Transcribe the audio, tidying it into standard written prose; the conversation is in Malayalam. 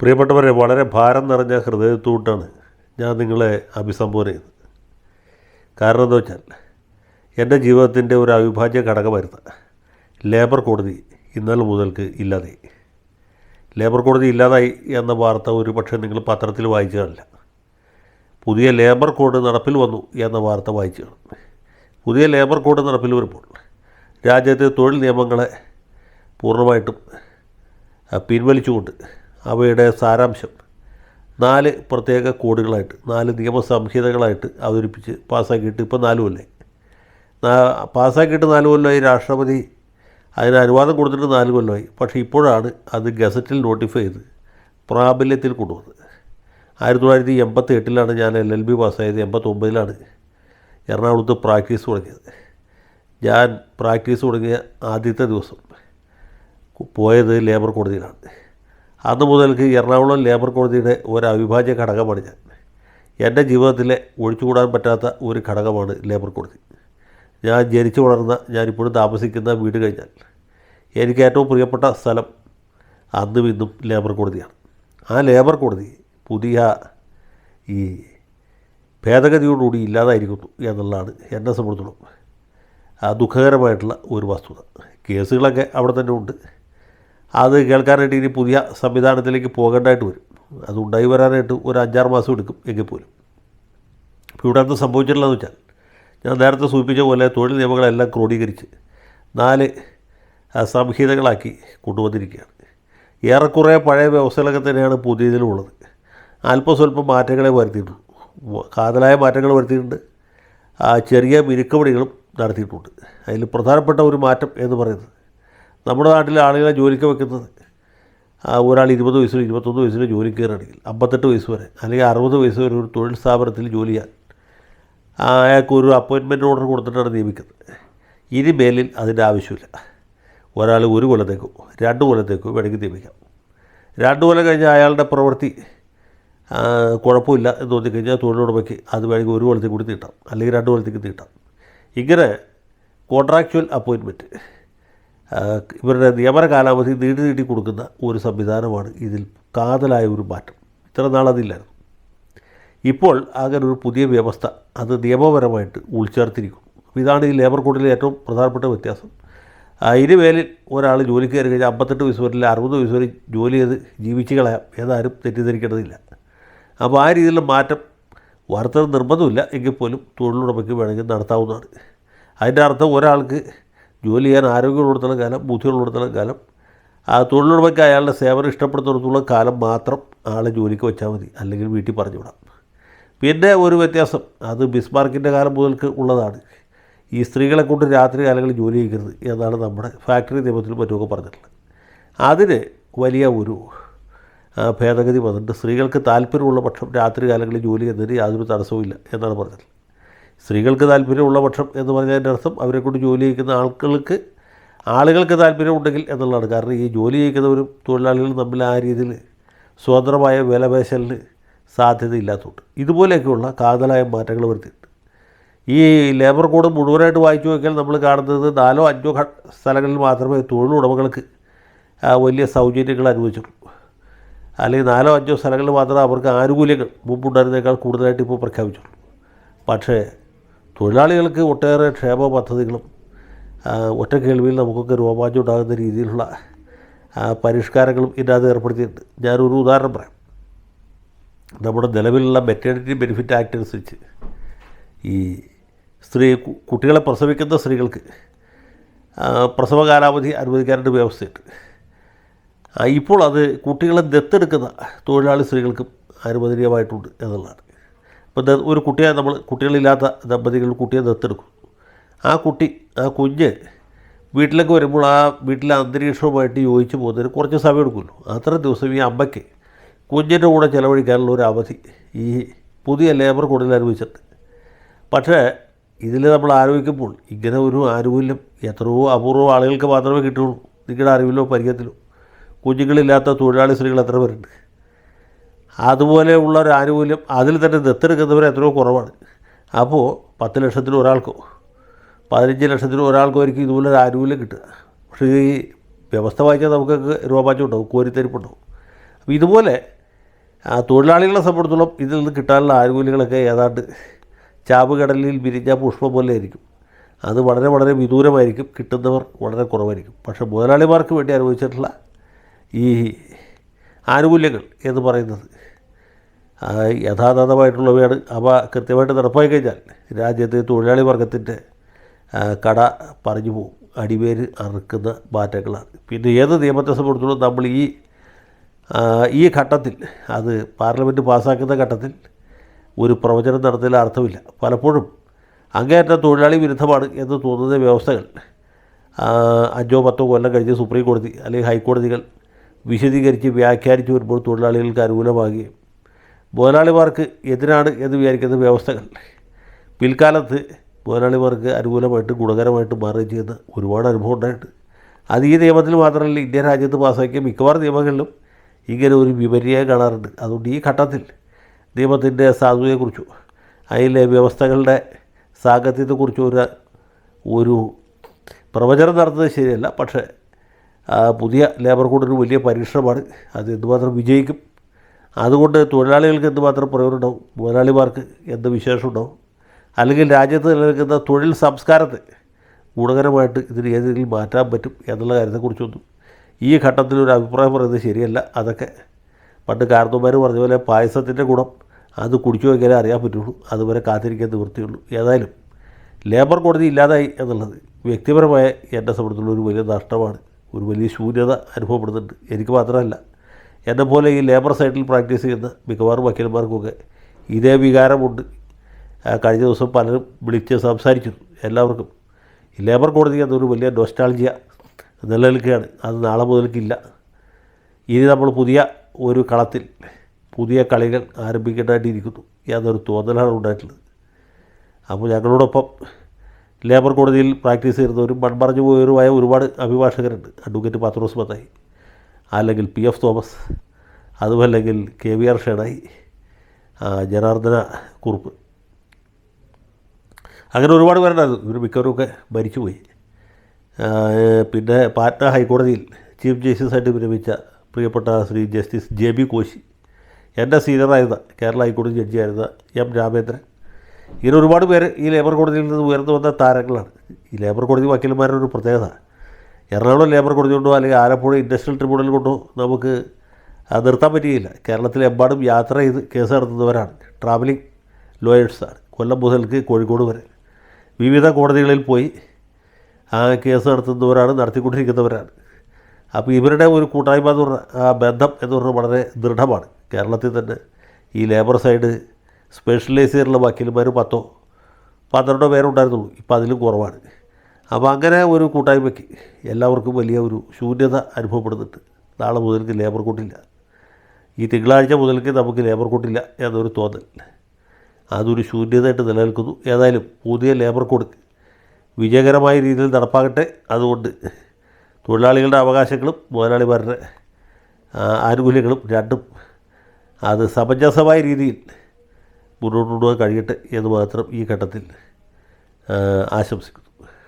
പ്രിയപ്പെട്ടവരെ, വളരെ ഭാരം നിറഞ്ഞ ഹൃദയത്തോട്ടാണ് ഞാൻ നിങ്ങളെ അഭിസംബോധന ചെയ്യുന്നത്. കാരണം എന്താ വെച്ചാൽ, എൻ്റെ ജീവിതത്തിൻ്റെ ഒരു അവിഭാജ്യ ഘടകമായിരുന്ന ലേബർ കോടതി ഇന്നലെ മുതൽക്ക് ഇല്ലാതായി. ലേബർ കോടതി ഇല്ലാതായി എന്ന വാർത്ത ഒരു പക്ഷേ നിങ്ങൾ പത്രത്തിൽ വായിച്ചു കാണില്ല. പുതിയ ലേബർ കോഡ് നടപ്പിൽ വന്നു എന്ന വാർത്ത വായിച്ചു കാണും. പുതിയ ലേബർ കോഡ് നടപ്പിൽ വരുമ്പോൾ രാജ്യത്തെ തൊഴിൽ നിയമങ്ങളെ പൂർണ്ണമായിട്ടും പിൻവലിച്ചുകൊണ്ട് അവയുടെ സാരാംശം 4 പ്രത്യേക കോഡുകളായിട്ട് 4 നിയമസംഹിതകളായിട്ട് അവതരിപ്പിച്ച് പാസ്സാക്കിയിട്ട് ഇപ്പോൾ 4 കൊല്ലമായി. പാസ്സാക്കിയിട്ട് 4 കൊല്ലമായി. രാഷ്ട്രപതി അതിന് അനുവാദം കൊടുത്തിട്ട് 4 കൊല്ലമായി. പക്ഷേ ഇപ്പോഴാണ് അത് ഗസറ്റിൽ നോട്ടിഫൈ ചെയ്ത് പ്രാബല്യത്തിൽ കൊണ്ടുവന്നത്. 1988 ഞാൻ LLB പാസ്സായത്. 89 എറണാകുളത്ത് പ്രാക്ടീസ് തുടങ്ങിയത്. ഞാൻ പ്രാക്ടീസ് തുടങ്ങിയ ആദ്യത്തെ ദിവസം പോയത് ലേബർ കോടതിയിലാണ്. അന്ന് മുതൽക്ക് എറണാകുളം ലേബർ കോടതിയുടെ ഒരു അവിഭാജ്യ ഘടകമാണ് ഞാൻ. എൻ്റെ ജീവിതത്തിലെ ഒഴിച്ചുകൂടാൻ പറ്റാത്ത ഒരു ഘടകമാണ് ലേബർ കോടതി. ഞാൻ ജനിച്ചു വളർന്ന, ഞാനിപ്പോഴും താമസിക്കുന്ന വീട് കഴിഞ്ഞാൽ എനിക്ക് ഏറ്റവും പ്രിയപ്പെട്ട സ്ഥലം അന്നും ഇന്നും ലേബർ കോടതിയാണ്. ആ ലേബർ കോടതി പുതിയ ഈ ഭേദഗതിയോടുകൂടി ഇല്ലാതായിരിക്കുന്നു എന്നുള്ളതാണ് എന്നെ സംബന്ധിച്ചിടത്തോളം ദുഃഖകരമായിട്ടുള്ള ഒരു വസ്തുത. കേസുകളൊക്കെ അവിടെ തന്നെ ഉണ്ട്. അത് കേൾക്കാനായിട്ട് ഇനി പുതിയ സംവിധാനത്തിലേക്ക് പോകേണ്ടതായിട്ട് വരും. അത് ഉണ്ടായി വരാനായിട്ട് ഒരു 5-6 മാസം എടുക്കും എങ്കിൽ പോലും. ഇപ്പോൾ ഇവിടെ എന്ത് സംഭവിച്ചിട്ടുള്ളതെന്ന് വെച്ചാൽ, ഞാൻ നേരത്തെ സൂചിപ്പിച്ച പോലെ തൊഴിൽ നിയമങ്ങളെല്ലാം ക്രോഡീകരിച്ച് 4 സംഹിതകളാക്കി കൊണ്ടുവന്നിരിക്കുകയാണ്. ഏറെക്കുറെ പഴയ വ്യവസ്ഥകളൊക്കെ തന്നെയാണ് പുതിയതിലുള്ളത്. അല്പം സ്വല്പം മാറ്റങ്ങളെ വരുത്തിയിട്ടുള്ളൂ. കാതലായ മാറ്റങ്ങൾ വരുത്തിയിട്ടുണ്ട്. ചെറിയ മിനുക്കപടികളും നടത്തിയിട്ടുണ്ട്. അതിൽ പ്രധാനപ്പെട്ട ഒരു മാറ്റം എന്ന് പറയുന്നത്, നമ്മുടെ നാട്ടിലെ ആളുകളെ ജോലിക്ക് വെക്കുന്നത് ഒരാൾ 20 വയസ്സിലും 21 വയസ്സിലും ജോലിക്ക് കയറുകയാണെങ്കിൽ 58 വയസ്സ് വരെ അല്ലെങ്കിൽ 60 വയസ്സ് വരെ ഒരു തൊഴിൽ സ്ഥാപനത്തിൽ ജോലി ചെയ്യാൻ അയാൾക്ക് ഒരു അപ്പോയിൻറ്റ്മെൻറ്റ് ഓർഡർ കൊടുത്തിട്ടാണ് നിയമിക്കുന്നത്. ഇനി മേലിൽ അതിൻ്റെ ആവശ്യമില്ല. ഒരാൾ 1 കൊല്ലത്തേക്കോ 2 കൊല്ലത്തേക്കോ വേണമെങ്കിൽ നിയമിക്കാം. 2 കൊല്ലം കഴിഞ്ഞാൽ അയാളുടെ പ്രവൃത്തി കുഴപ്പമില്ല എന്ന് തോന്നിക്കഴിഞ്ഞാൽ തൊഴിലുടമയ്ക്ക് അത് വേണമെങ്കിൽ 1 കൊല്ലത്തേക്ക് കൂടി നീട്ടാം, അല്ലെങ്കിൽ 2 കൊല്ലത്തേക്ക് നീട്ടാം. ഇങ്ങനെ കോൺട്രാക്ച്വൽ അപ്പോയിൻറ്റ്മെൻറ്റ്, ഇവരുടെ നിയമന കാലാവധി നീട്ടി കൊടുക്കുന്ന ഒരു സംവിധാനമാണ് ഇതിൽ കാതലായ ഒരു മാറ്റം. ഇത്ര നാളതില്ലായിരുന്നു. ഇപ്പോൾ അങ്ങനെ ഒരു പുതിയ വ്യവസ്ഥ അത് നിയമപരമായിട്ട് ഉൾച്ചേർത്തിരിക്കുന്നു. അപ്പോൾ ഇതാണ് ഈ ലേബർ കോഡിലെ ഏറ്റവും പ്രധാനപ്പെട്ട വ്യത്യാസം. ഇനി മേലിൽ ഒരാൾ ജോലിക്ക് കയറി കഴിഞ്ഞാൽ 58 വയസ്സ് വരെ 60 വയസ്സ് വരെ ജോലി ചെയ്ത് ജീവിച്ച് കളയാം എന്നാരും തെറ്റിദ്ധരിക്കേണ്ടതില്ല. അപ്പോൾ ആ രീതിയിലുള്ള മാറ്റം വാർത്തകൾ നിർബന്ധമില്ല എങ്കിൽ പോലും തൊഴിലുടമയ്ക്ക് വേണമെങ്കിൽ നടത്താവുന്നതാണ്. അതിൻ്റെ അർത്ഥം ഒരാൾക്ക് ജോലി ചെയ്യാൻ ആരോഗ്യമുള്ളിടത്തോളം കാലം, ബുദ്ധിയുള്ളിടത്തോളം കാലം, ആ തൊഴിലുടമയ്ക്ക് അയാളുടെ സേവനം ഇഷ്ടപ്പെടുന്നിടത്തോളം കാലം മാത്രം ആളെ ജോലിക്ക് വെച്ചാൽ മതി, അല്ലെങ്കിൽ വീട്ടിൽ പറഞ്ഞു വിടാം. പിന്നെ ഒരു വ്യത്യാസം, അത് ബിസ്മാർക്കിൻ്റെ കാലം മുതൽക്ക് ഉള്ളതാണ്. ഈ സ്ത്രീകളെ കൊണ്ട് രാത്രി കാലങ്ങളിൽ ജോലി ചെയ്യരുത് എന്നാണ് നമ്മുടെ ഫാക്ടറി നിയമത്തിലും മറ്റുമൊക്കെ പറഞ്ഞിട്ടുള്ളത്. അതിന് വലിയ ഒരു ഭേദഗതി വന്നിട്ട് സ്ത്രീകൾക്ക് താല്പര്യമുള്ള പക്ഷം രാത്രി കാലങ്ങളിൽ ജോലി ചെയ്യുന്നതിന് യാതൊരു തടസ്സവുമില്ല എന്നാണ് പറഞ്ഞത്. സ്ത്രീകൾക്ക് താല്പര്യമുള്ള പക്ഷം എന്ന് പറഞ്ഞതിൻ്റെ അർത്ഥം അവരെ കൊണ്ട് ജോലി ചെയ്യിക്കുന്ന ആളുകൾക്ക് താല്പര്യമുണ്ടെങ്കിൽ എന്നുള്ളതാണ്. കാരണം ഈ ജോലി ചെയ്യിക്കുന്നവരും തൊഴിലാളികളും തമ്മിൽ ആ രീതിയിൽ സ്വതന്ത്രമായ വിലപേശലിന് സാധ്യതയില്ലാത്തതുകൊണ്ട് ഇതുപോലെയൊക്കെയുള്ള കാതലായ മാറ്റങ്ങൾ വരുത്തിയിട്ടുണ്ട്. ഈ ലേബർ കോഡ് മുഴുവനായിട്ട് വായിച്ചു നോക്കിയാൽ നമ്മൾ കാണുന്നത് 4-5 സ്ഥലങ്ങളിൽ മാത്രമേ തൊഴിലുടമകൾക്ക് വലിയ സൗജന്യങ്ങൾ അനുവദിച്ചിട്ടുള്ളൂ. അല്ലെങ്കിൽ 4-5 സ്ഥലങ്ങളിൽ മാത്രമേ അവർക്ക് ആനുകൂല്യങ്ങൾ മുമ്പുണ്ടായിരുന്നേക്കാൾ കൂടുതലായിട്ട് ഇപ്പോൾ പ്രഖ്യാപിച്ചിട്ടുള്ളൂ. പക്ഷേ തൊഴിലാളികൾക്ക് ഒട്ടേറെ ക്ഷേമ പദ്ധതികളും ഒറ്റ കേൾവിയിൽ നമുക്കൊക്കെ രോമാഞ്ചം ഉണ്ടാകുന്ന രീതിയിലുള്ള പരിഷ്കാരങ്ങളും ഇതിനകത്ത് ഏർപ്പെടുത്തിയിട്ടുണ്ട്. ഞാനൊരു ഉദാഹരണം പറയാം. നമ്മുടെ നിലവിലുള്ള മെറ്റേണിറ്റി ബെനിഫിറ്റ് ആക്ട് അനുസരിച്ച് ഈ കുട്ടികളെ പ്രസവിക്കുന്ന സ്ത്രീകൾക്ക് പ്രസവ കാലാവധി അനുവദിക്കാനായിട്ട് വ്യവസ്ഥയുണ്ട്. ഇപ്പോൾ അത് കുട്ടികളെ ദത്തെടുക്കുന്ന തൊഴിലാളി സ്ത്രീകൾക്കും അനുവദനീയമായിട്ടുണ്ട് എന്നുള്ളതാണ്. ഇപ്പോൾ ഒരു കുട്ടികളില്ലാത്ത ദമ്പതികൾ കുട്ടിയെ ദത്തെടുക്കും. ആ കുഞ്ഞ് വീട്ടിലേക്ക് വരുമ്പോൾ ആ വീട്ടിലെ അന്തരീക്ഷവുമായിട്ട് യോജിച്ച് പോകുന്നതിന് കുറച്ച് സമയം എടുക്കുമല്ലോ. അത്ര ദിവസം ഈ അമ്മയ്ക്ക് കുഞ്ഞിൻ്റെ കൂടെ ചിലവഴിക്കാനുള്ള ഒരു അവധി ഈ പുതിയ ലേബർ കോഡിൽ അനുവദിച്ചിട്ടുണ്ട്. പക്ഷേ ഇതിൽ നമ്മൾ ആലോചിക്കുമ്പോൾ ഇങ്ങനെ ഒരു ആനുകൂല്യം എത്രയോ അപൂർവം ആളുകൾക്ക് മാത്രമേ കിട്ടുകയുള്ളൂ. നിങ്ങളുടെ അറിവിലോ പരിചയത്തിലോ കുഞ്ഞുങ്ങളില്ലാത്ത തൊഴിലാളി സ്ത്രീകൾ എത്ര പേരുണ്ട്? അതുപോലെയുള്ള ഒരു ആനുകൂല്യം അതിൽ തന്നെ ദത്തെടുക്കുന്നവർ എത്രയോ കുറവാണ്. അപ്പോൾ 10 ലക്ഷത്തിന് ഒരാൾക്കോ 15 ലക്ഷത്തിന് ഒരാൾക്കോ ആയിരിക്കും ഇതുപോലൊരു ആനുകൂല്യം കിട്ടുക. പക്ഷേ ഈ വ്യവസ്ഥ വായിച്ചാൽ നമുക്കൊക്കെ രോമാഞ്ചം ഉണ്ടാവും, കോരിത്തരിപ്പുണ്ടാവും. അപ്പോൾ ഇതുപോലെ തൊഴിലാളികളെ സംബന്ധിച്ചിടത്തോളം ഇതിൽ നിന്ന് കിട്ടാനുള്ള ആനുകൂല്യങ്ങളൊക്കെ ഏതാണ്ട് ചാവുകടലിൽ വിരിഞ്ഞ പുഷ്പം പോലെ ആയിരിക്കും. അത് വളരെ വളരെ വിദൂരമായിരിക്കും, കിട്ടുന്നവർ വളരെ കുറവായിരിക്കും. പക്ഷേ മുതലാളിമാർക്ക് വേണ്ടി അനുഭവിച്ചിട്ടുള്ള ഈ ആനുകൂല്യങ്ങൾ എന്ന് പറയുന്നത് യഥാതഥമായിട്ടുള്ളവയാണ്. അവ കൃത്യമായിട്ട് നടപ്പാക്കി കഴിഞ്ഞാൽ രാജ്യത്തെ തൊഴിലാളി വർഗത്തിൻ്റെ കട പറഞ്ഞു പോകും. അടിവേര് അറുക്കുന്ന മാറ്റങ്ങളാണ്. പിന്നെ ഏത് നിയമത്തെ സംബന്ധിച്ചിടത്തോളം നമ്മൾ ഈ ഘട്ടത്തിൽ, അത് പാർലമെൻറ്റ് പാസ്സാക്കുന്ന ഘട്ടത്തിൽ ഒരു പ്രവചനം നടത്തുന്നതിൽ അർത്ഥമില്ല. പലപ്പോഴും അങ്ങേയറ്റം തൊഴിലാളി വിരുദ്ധമാണ് എന്ന് തോന്നുന്ന വ്യവസ്ഥകൾ 5-10 കൊല്ലം കഴിഞ്ഞ് സുപ്രീം കോടതി അല്ലെങ്കിൽ ഹൈക്കോടതികൾ വിശദീകരിച്ച് വ്യാഖ്യാനിച്ച് വരുമ്പോൾ തൊഴിലാളികൾക്ക് അനുകൂലമാകുകയും മുതലാളിമാർക്ക് എതിരാണ് എന്ന് വിചാരിക്കുന്ന വ്യവസ്ഥകൾ പിൽക്കാലത്ത് മുതലാളിമാർക്ക് അനുകൂലമായിട്ട് ഗുണകരമായിട്ട് മാറുകയും ചെയ്യുന്ന ഒരുപാട് അനുഭവം ഉണ്ടായിട്ടുണ്ട്. അത് ഈ നിയമത്തിൽ മാത്രമല്ല, ഇന്ത്യ രാജ്യത്ത് പാസ്സാക്കിയ മിക്കവാറും നിയമങ്ങളിലും ഇങ്ങനെ ഒരു വിപര്യായം കാണാറുണ്ട്. അതുകൊണ്ട് ഈ ഘട്ടത്തിൽ നിയമത്തിൻ്റെ സാധുതയെക്കുറിച്ചോ അതിലെ വ്യവസ്ഥകളുടെ സാങ്കത്യത്തെക്കുറിച്ചോ ഒരു പ്രവചനം നടത്തുന്നത് ശരിയല്ല. പക്ഷേ പുതിയ ലേബർ കോഡിന് വലിയ പരീക്ഷണമാണ്. അത് എന്തുമാത്രം വിജയിക്കും, അതുകൊണ്ട് തൊഴിലാളികൾക്ക് എന്തുമാത്രം പ്രയോജനം ഉണ്ടാവും, മുതലാളിമാർക്ക് എന്ത് വിശേഷം ഉണ്ടാവും, അല്ലെങ്കിൽ രാജ്യത്ത് നിലനിൽക്കുന്ന തൊഴിൽ സംസ്കാരത്തെ ഗുണകരമായിട്ട് ഇതിന് ഏതെങ്കിലും മാറ്റാൻ പറ്റും എന്നുള്ള കാര്യത്തെക്കുറിച്ചൊന്നും ഈ ഘട്ടത്തിൽ ഒരു അഭിപ്രായം പറയുന്നത് ശരിയല്ല. അതൊക്കെ പണ്ട് കാർന്നോന്മാർ പറഞ്ഞ പോലെ പായസത്തിൻ്റെ ഗുണം അത് കുടിച്ചു നോക്കിയാലേ അറിയാൻ പറ്റുള്ളൂ. അതുവരെ കാത്തിരിക്കാൻ നിവൃത്തിയുള്ളൂ. ഏതായാലും ലേബർ കോടതി ഇല്ലാതായി എന്നുള്ളത് വ്യക്തിപരമായ എന്നെ സംബന്ധിച്ചുള്ള ഒരു വലിയ നഷ്ടമാണ്. ഒരു വലിയ ശൂന്യത അനുഭവപ്പെടുന്നുണ്ട്. എനിക്ക് മാത്രമല്ല, എന്നെപ്പോലെ ഈ ലേബർ സൈഡിൽ പ്രാക്ടീസ് ചെയ്യുന്ന മിക്കവാറും വക്കീലന്മാർക്കൊക്കെ ഇതേ വികാരമുണ്ട്. കഴിഞ്ഞ ദിവസം പലരും വിളിച്ച് സംസാരിച്ചു. എല്ലാവർക്കും ഈ ലേബർ കോടതി എന്നൊരു വലിയ നൊസ്റ്റാൾജിയ നിലനിൽക്കുകയാണ്. അത് നാളെ മുതൽക്കില്ല. ഇനി നമ്മൾ പുതിയ ഒരു കളത്തിൽ പുതിയ കളികൾ ആരംഭിക്കേണ്ടതായിട്ടിരിക്കുന്നു എന്നൊരു തോന്നലാണ് ഉണ്ടായിട്ടുള്ളത്. അപ്പോൾ ഞങ്ങളോടൊപ്പം ലേബർ കോടതിയിൽ പ്രാക്ടീസ് ചെയ്യുന്നവരും മൺമറഞ്ഞു പോയവരുമായ ഒരുപാട് അഭിഭാഷകരുണ്ട്. അഡ്വക്കേറ്റ് പത്രോസ് മത്തായി, അല്ലെങ്കിൽ PF തോമസ്, അതുമല്ലെങ്കിൽ KVR ഷേണായി, ജനാർദ്ദന കുറുപ്പ്, അങ്ങനെ ഒരുപാട് പേരുണ്ടായിരുന്നു. ഇവർ മിക്കവരുമൊക്കെ മരിച്ചുപോയി. പിന്നെ പാറ്റ്ന ഹൈക്കോടതിയിൽ ചീഫ് ജസ്റ്റിസായിട്ട് വിരമിച്ച പ്രിയപ്പെട്ട ശ്രീ ജസ്റ്റിസ് JB കോശി, എൻ്റെ സീനിയറായിരുന്ന കേരള ഹൈക്കോടതി ജഡ്ജിയായിരുന്ന M രാമേന്ദ്രൻ, ഇങ്ങനെ ഒരുപാട് പേര് ഈ ലേബർ കോടതിയിൽ നിന്ന് ഉയർന്നു വന്ന താരങ്ങളാണ്. ഈ ലേബർ കോടതി വക്കീലന്മാരുടെ ഒരു പ്രത്യേകത, എറണാകുളം ലേബർ കോടതി കൊണ്ടോ അല്ലെങ്കിൽ ആലപ്പുഴ ഇൻഡസ്ട്രിയൽ ട്രിബ്യൂണൽ കൊണ്ടോ നമുക്ക് നിർത്താൻ പറ്റുകയില്ല. കേരളത്തിലെമ്പാടും യാത്ര ചെയ്ത് കേസ് നടത്തുന്നവരാണ്, ട്രാവലിംഗ് ലോയേഴ്സാണ്. കൊല്ലം മുതൽക്ക് കോഴിക്കോട് വരെ വിവിധ കോടതികളിൽ പോയി കേസ് നടത്തുന്നവരാണ്, നടത്തിക്കൊണ്ടിരിക്കുന്നവരാണ്. അപ്പോൾ ഇവരുടെ ഒരു കൂട്ടായ്മ എന്ന് പറഞ്ഞാൽ ബന്ധം എന്ന് പറഞ്ഞാൽ വളരെ ദൃഢമാണ്. കേരളത്തിൽ തന്നെ ഈ ലേബർ സൈഡ് സ്പെഷ്യലൈസ് ചെയ്തിട്ടുള്ള വക്കീലന്മാർ 10-12 പേരുണ്ടായിരുന്നുള്ളൂ. ഇപ്പോൾ അതിലും കുറവാണ്. അപ്പോൾ അങ്ങനെ ഒരു കൂട്ടായ്മയ്ക്ക് എല്ലാവർക്കും വലിയ ഒരു ശൂന്യത അനുഭവപ്പെടുന്നുണ്ട്. നാളെ മുതൽക്ക് ലേബർ കോട്ടില്ല, ഈ തിങ്കളാഴ്ച മുതൽക്ക് നമുക്ക് ലേബർ കോട്ടില്ല എന്നൊരു തോന്നൽ, അതൊരു ശൂന്യതയായിട്ട് നിലനിൽക്കുന്നു. ഏതായാലും പുതിയ ലേബർ കോഡ് വിജയകരമായ രീതിയിൽ നടപ്പാകട്ടെ. അതുകൊണ്ട് തൊഴിലാളികളുടെ അവകാശങ്ങളും മുതലാളിമാരുടെ ആനുകൂല്യങ്ങളും രണ്ടും അത് സമഞ്ജസമായ രീതിയിൽ മുന്നോട്ട് കൊണ്ടുപോകാൻ കഴിയട്ടെ എന്ന് മാത്രം ഈ ഘട്ടത്തിൽ ആശംസിക്കുന്നു.